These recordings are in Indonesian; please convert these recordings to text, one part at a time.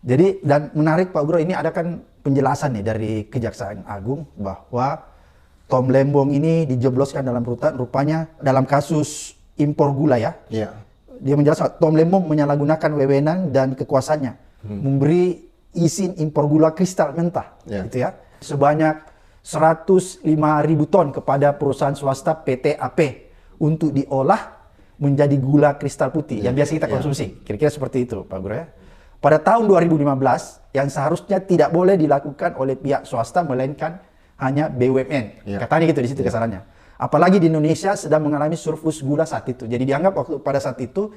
Jadi dan menarik Pak Guru, ini ada kan penjelasan nih dari Kejaksaan Agung bahwa Tom Lembong ini dijebloskan dalam rutan rupanya dalam kasus impor gula ya. Iya. Dia menjelaskan Tom Lembong menyalahgunakan wewenang dan kekuasaannya memberi izin impor gula kristal mentah gitu ya sebanyak 105.000 ton kepada perusahaan swasta PT AP untuk diolah menjadi gula kristal putih yang biasa kita konsumsi. Kira-kira seperti itu Pak Guru ya. Pada tahun 2015 yang seharusnya tidak boleh dilakukan oleh pihak swasta melainkan hanya BUMN. Katanya gitu di situ kesalahannya. Apalagi di Indonesia sedang mengalami surplus gula saat itu. Jadi dianggap waktu pada saat itu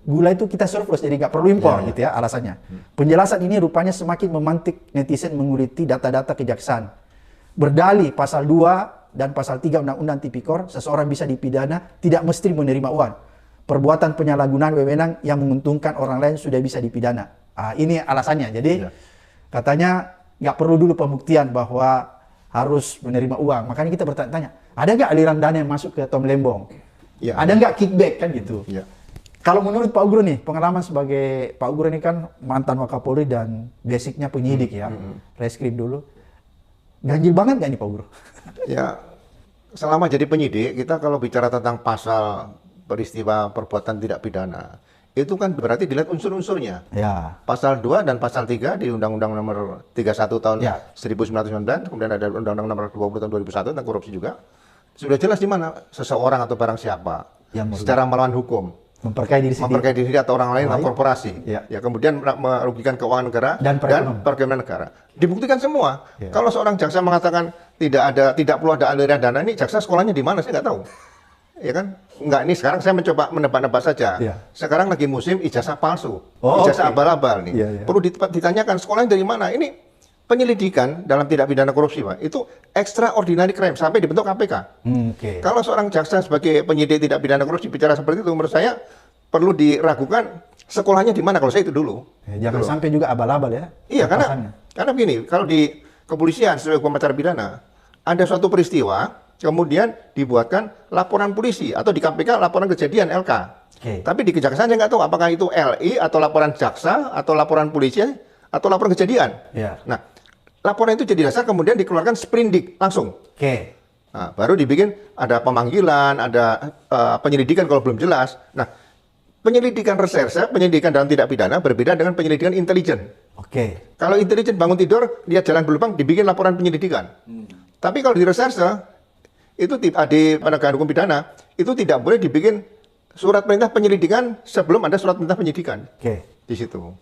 gula itu kita surplus, jadi nggak perlu impor gitu ya alasannya. Penjelasan ini rupanya semakin memantik netizen menguliti data-data kejaksaan. Berdalih pasal 2 dan pasal 3 Undang-Undang Tipikor, seseorang bisa dipidana tidak mesti menerima uang. Perbuatan penyalahgunaan wewenang yang menguntungkan orang lain sudah bisa dipidana. Ini alasannya. Jadi katanya nggak perlu dulu pembuktian bahwa harus menerima uang. Makanya kita bertanya-tanya, ada nggak aliran dana yang masuk ke Tom Lembong? Ada nggak kickback kan gitu? Kalau menurut Pak Guru nih, pengalaman sebagai Pak Guru ini kan mantan Wakapolri dan basicnya penyidik ya, reskrim dulu. Ganjil banget nggak nih Pak Guru? Ya, selama jadi penyidik, kita kalau bicara tentang pasal peristiwa perbuatan tidak pidana, itu kan berarti dilihat unsur-unsurnya. Pasal 2 dan pasal 3 di Undang-Undang Nomor 31 tahun 1999, kemudian ada Undang-Undang Nomor 20 tahun 2001 tentang korupsi juga. Sudah jelas di mana seseorang atau barang siapa yang secara melawan hukum memperkaya diri atau orang lain atau korporasi, ya kemudian merugikan keuangan negara dan perekonomian negara. Dibuktikan semua. Kalau seorang jaksa mengatakan tidak perlu ada aliran dana, ini jaksa sekolahnya di mana? Saya nggak tahu. Ya kan? Enggak, ini sekarang saya mencoba menebak-nebak saja. Sekarang lagi musim ijazah palsu, ijazah abal-abal nih. Perlu ditanyakan sekolahnya dari mana? Ini penyelidikan dalam tidak pidana korupsi, Pak. Itu extraordinary crime sampai dibentuk KPK. Kalau seorang jaksa sebagai penyidik tidak pidana korupsi bicara seperti itu, menurut saya perlu diragukan sekolahnya di mana. Kalau saya itu dulu. Jangan sampai juga abal-abal ya. Iya, karena begini, kalau di kepolisian sebagai hukum acara pidana ada suatu peristiwa, kemudian dibuatkan laporan polisi atau di KPK laporan kejadian LK. Tapi di kejaksaan saya nggak tahu apakah itu LI atau laporan jaksa atau laporan polisi atau laporan kejadian. Nah, laporan itu jadi dasar kemudian dikeluarkan sprindik langsung. Nah, baru dibikin ada pemanggilan, ada penyelidikan kalau belum jelas. Nah, penyelidikan reserse, penyelidikan dalam tidak pidana berbeda dengan penyelidikan intelijen. Kalau intelijen bangun tidur, lihat jalan berlubang, dibikin laporan penyelidikan. Tapi kalau di reserse, itu di penegakan hukum pidana, itu tidak boleh dibikin surat perintah penyelidikan sebelum ada surat perintah penyidikan. Di situ.